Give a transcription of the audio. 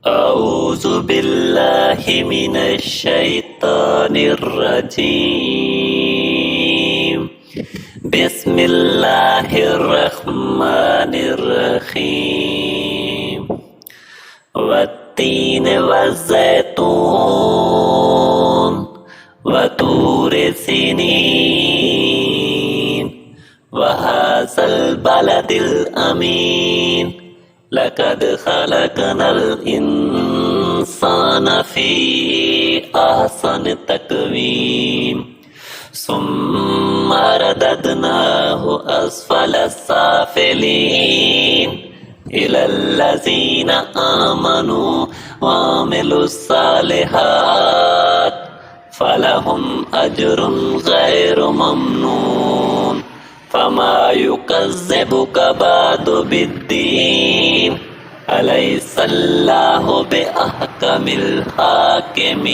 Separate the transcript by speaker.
Speaker 1: أعوذ بالله من الشيطان الرجيم بسم الله الرحمن الرحيم والتين والزيتون وطور سينين وهذا البلد الأمين لقد خلقنا الإنسان في أحسن تقويم ثم رددناه أسفل السافلين إلى الذين آمنوا وعملوا الصالحات فلهم أجر غير ممنون فما يكذبك بعد بالدين أليس الله بأحكم الحاكمين